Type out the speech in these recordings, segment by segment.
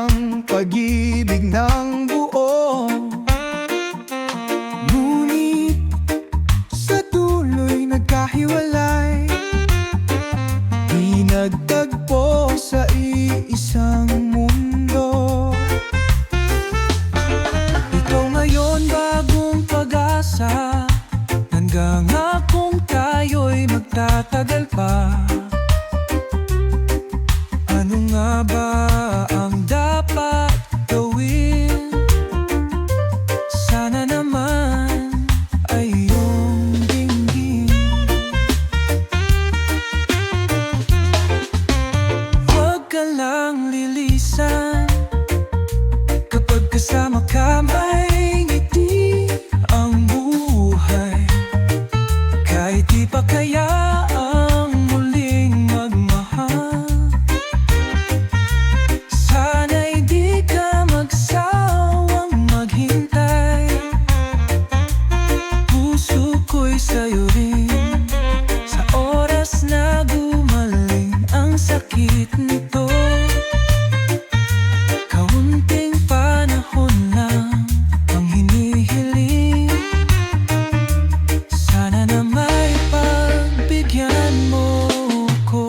ang pag-ibig ng buo. Ngunit sa dulo'y nagkahiwalay, di nagtagpo sa iisang mundo. Ikaw ngayon bagong pag-asa, hanggang kung tayo'y magtatagal pa. Ano nga ba ang dapat gawin? Sana naman ay iyong dinggin. Huwag ka lang lilisan, kapag kasama ka may ngiti ang buhay. Kahit di pa kaya ang muling magmahal, sana'y di ka magsawang maghintay. Puso ko'y sa'yo rin, sa oras na gumaling ang sakit nito. Kaunting panahon lang ang hinihiling, sana na may pagbigyan mo ko.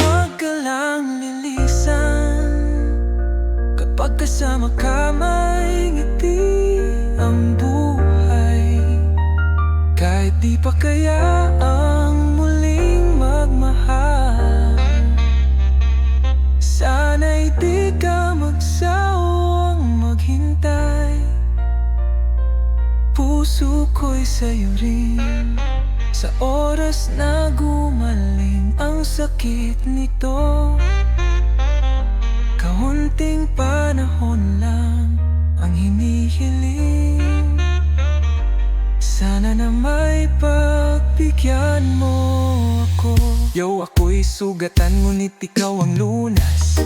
Huwag ka lang lilisan, kapag kasama ka may ngiti ang buhay. Kahit di pa kaya ang muling magmahal, sana'y di ka magsawang maghintay. Puso ko'y sa'yo rin, sa oras na gumaling ang sakit nito. Kaunting panahon lang ang hinihiling, sana na may pagbigyan mo ako. Yo, ako'y sugatan ngunit ikaw ang lunas.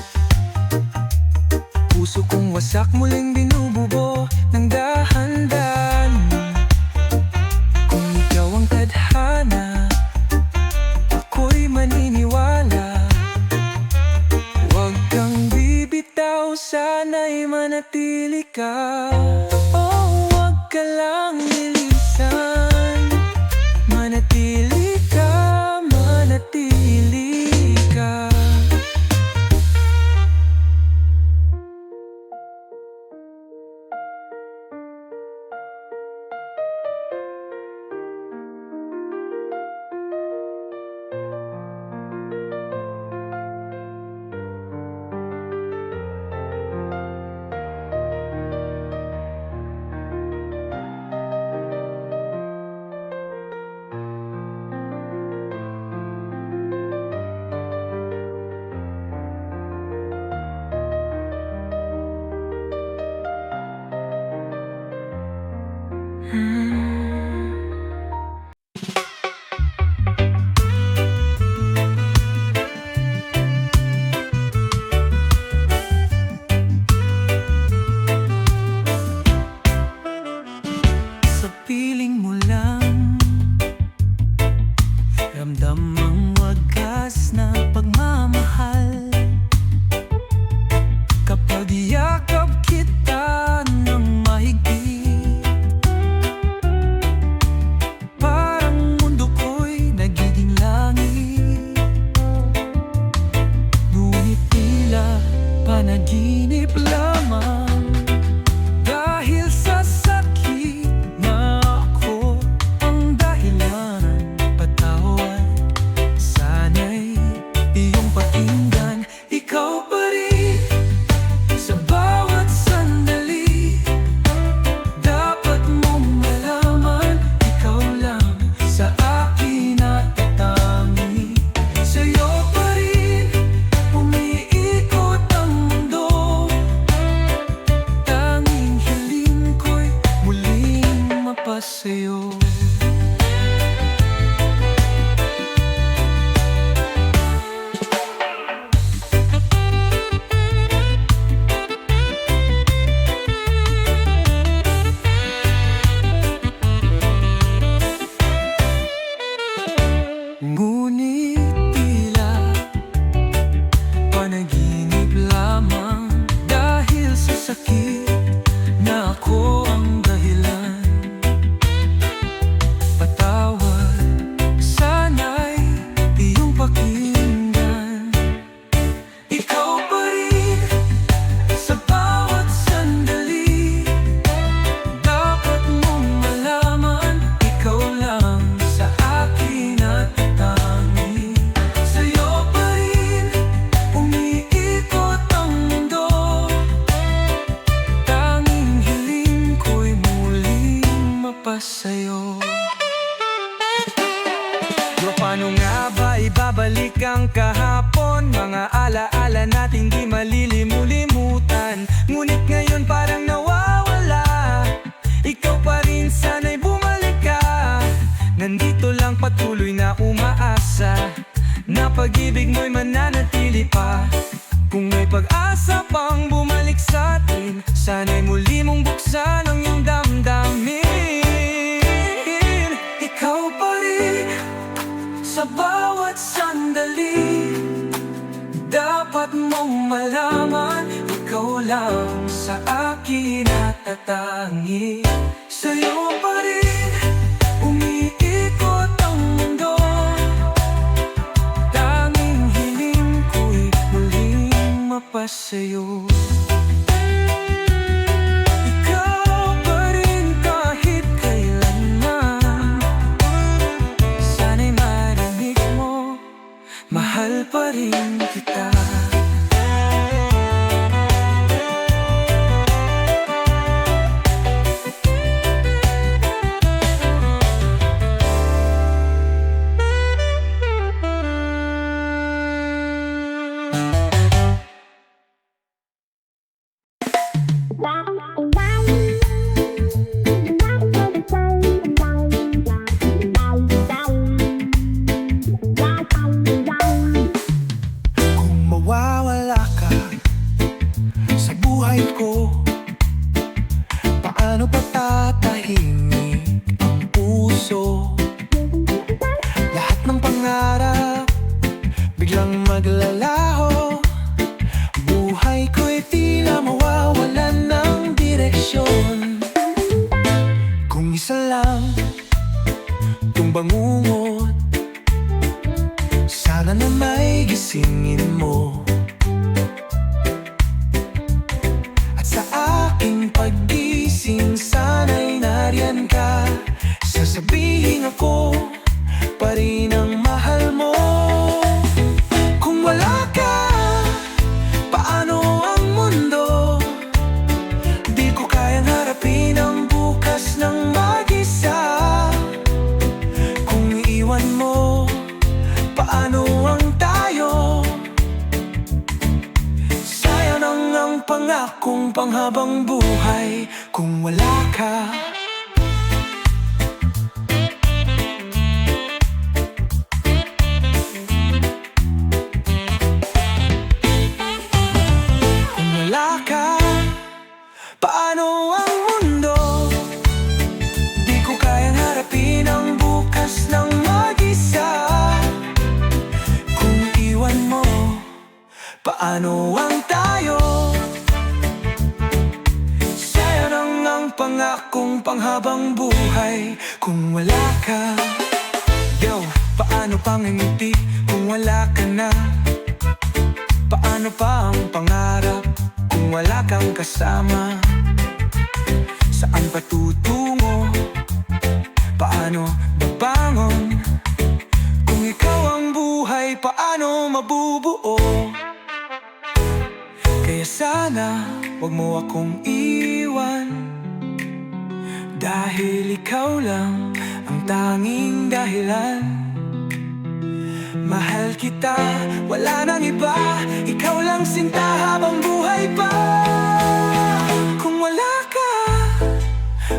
Puso kong wasak muling binububo ng dahan-dahan. Kung ikaw ang tadhana, ako'y maniniwala. Huwag kang bibitaw, sana'y manatili ka. Oh, huwag ka lang lilisan, manatili ka, manatili ka. hanggang kahapon. Mga alaala natin di malilimulimutan, ngunit ngayon parang nawawala. Ikaw pa rin sana'y bumalik ka. Nandito lang patuloy na umaasa na pag-ibig mo'y mananatili pa. Kung may pag-asa pang bumalik sa atin, sana'y muli mong buksan ang iyong damdamin. Ikaw pa rin sa bawat sandali, dapat mong malaman, ikaw lang sa akin at tatangi. Sa'yo pa rin umiikot ang mundo, tanging hiling ko'y muling mapasayo. Ikaw pa rin kahit kailanman, sana'y marinig mo, mahal pa rin kita. Kung mawawala ka sa buhay ko, paano patatahimik ang puso? Lahat ng pangarap biglang maglalaho, buhay ko'y tila mawawalan ng direksyon. Kung isa lang itong bangungot, sana na may gisingin mo. At sa aking paggising, sana'y nariyan ka. Sasabihin ako pa rin ang mahal mo. Kung wala ka, paano ang mundo? Di ko kayang harapin ang bukas ng mag-isa. Kung iwan mo, paano ang tayo? Sayang ang pangakong panghabang buhay kung wala ka. Kung wala ka, paano ang mundo? Di ko kayang harapin ang bukas ng mag-isa. Kung iwan mo, paano ang tayo? Sayang ang pangakong panghabang buhay kung wala ka. Yo, paano pangingiti kung wala ka na? Paano pa ang pangarap kung wala kang kasama? Saan patutungo? Paano babangon? Kung ikaw ang buhay, paano mabubuo? Kaya sana wag mo akong iwan, dahil ikaw lang ang tanging dahilan. Mahal kita, wala nang iba, ikaw lang sinta habang buhay pa. Kung wala ka,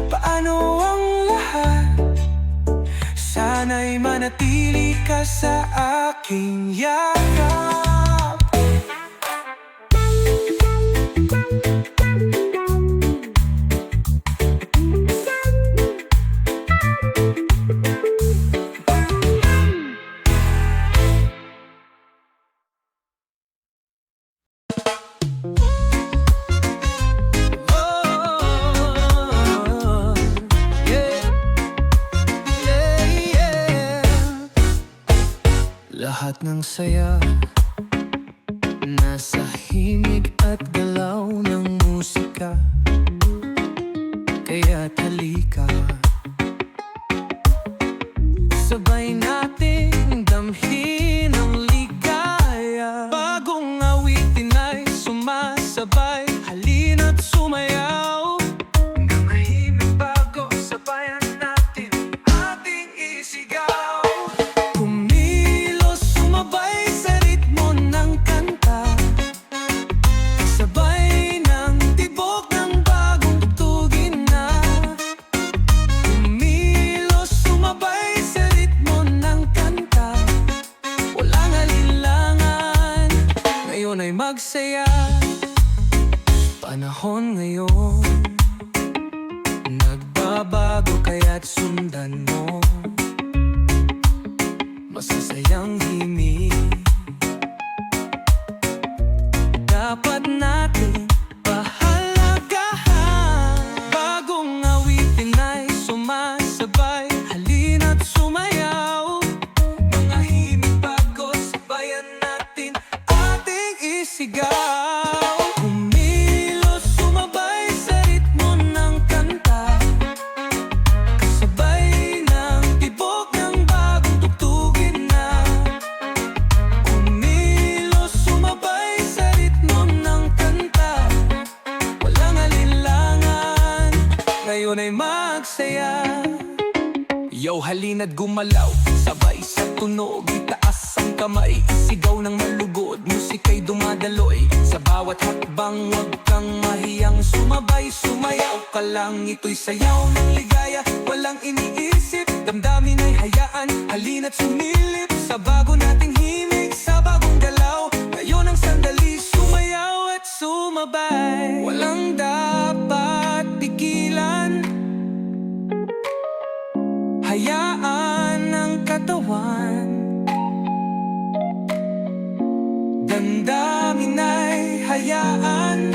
paano ang lahat? Sana'y manatili ka sa aking yakap. Lahat ng saya nasa himig at galaw ng musika. Kaya't halika, sabay nating damhin ang ligaya. Bagong awitin ay sumasabay, halina't sumayaw. Nangahimik bago sabayan natin ating isigaw. Kumilos sumabay magsaya. Panahon ngayon nagbabago, kaya't sundan mo masasayang himig. Dapat natin pahalagahan. Bagong awitin ay sumasabay, halina't sumayaw. Mga himig bago, sabayan natin ating isigaw. Kumilos, sumabay sa ritmo ng kanta, kasabay ng tibok ng bagong tugtugin na. Kumilos, sumabay sa ritmo ng kanta, walang alinlangan, ngayon ay magsaya. Yo, halina't gumalaw, sabay sa tunog, itaas ang kamay, isigaw ng malugod, musika'y dumadaloy. Sa bawat hakbang, huwag kang mahiyang sumabay, sumayaw ka lang. Ito'y sayaw ng ligaya, walang iniisip, damdamin ay hayaan. Halina't sumilip sa bago nating himig, sa bagong galaw. Ngayon ang sandali, sumayaw at sumabay, walang dapat pigilan. Hayaan ang katawan, damdamin ay hayaan,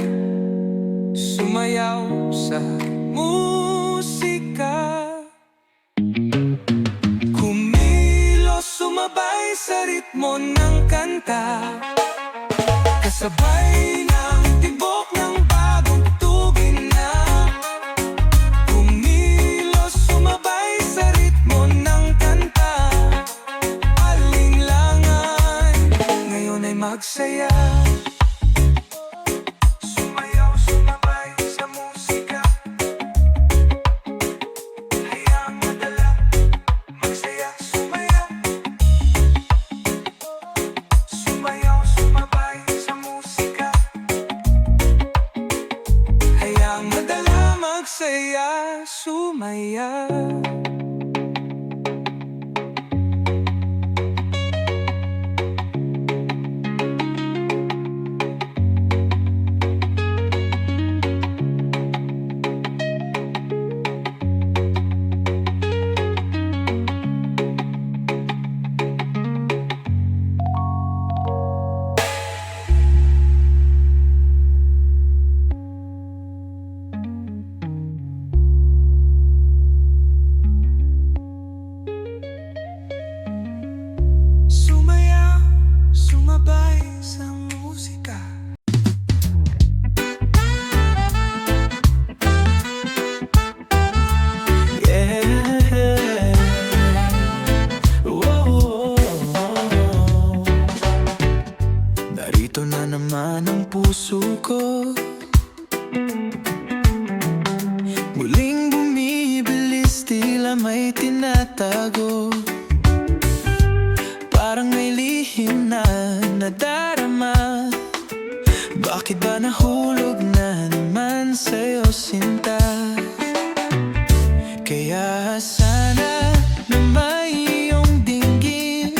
sumayaw sa musika. Kumilos, sumabay sa ritmo ng kanta, kasabay ng tibok ng bagong tugin na. Kumilos, sumabay sa ritmo ng kanta, alinlangan, ngayon ay magsaya. Sumayaw, sumabay sa musika, hayaang madala, magsaya, sumayaw. Sumayaw, sumabay sa musika, hayaang madala, magsaya, sumayaw. Sumayaw, sumabay sa musika. Yeah. Whoa. Narito na naman ang puso ko, muling bumibilis, tila may tinatago. Parang may lihim na nadarama. Bakit ba nahulog na naman sa'yo, sinta? Kaya sana na may iyong dinggin,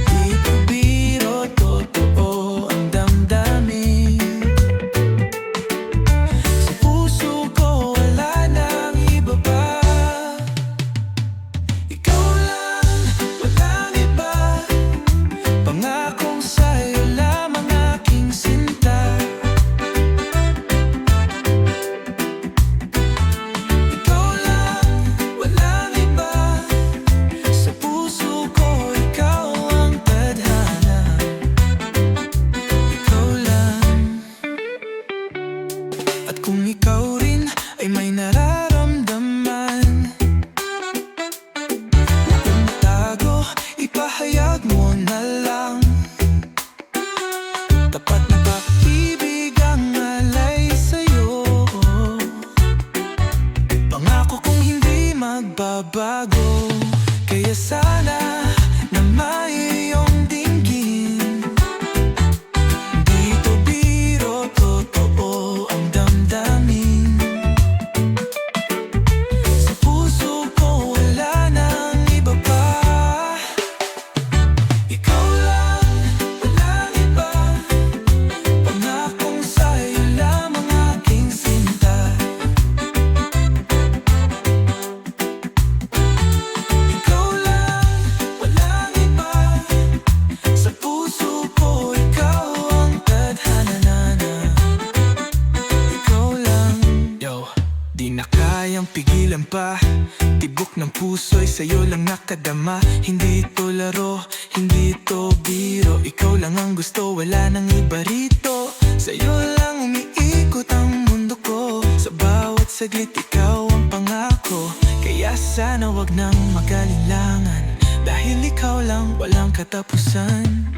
di ko biro, totoo ang damdamin. Sa puso ko wala nang iba pa, ikaw lang, walang iba. Pangakong sa'yo lamang aking sinta. Ikaw lang, walang iba. Sa puso ko, ikaw ang tadhana. Ikaw lang. At kung ikaw rin ay may nararamdaman, kung tago, ipahayag mo na lang. Tapat na pag-ibig ang alay sa'yo, pangako kong hindi magbabago. Kaya sana na may iyong dinggin, di ko biro, totoo ang damdamin. Sa puso ko wala nang iba pa, ikaw lang, walang iba. puso'y sa'yo lang nakadama. Hindi ito laro, hindi ito biro. Ikaw lang ang gusto, wala nang iba rito. Sa'yo lang umiikot ang mundo ko. Sa bawat saglit ikaw ang pangako. Kaya sana wag nang magalinlangan, dahil ikaw lang walang katapusan.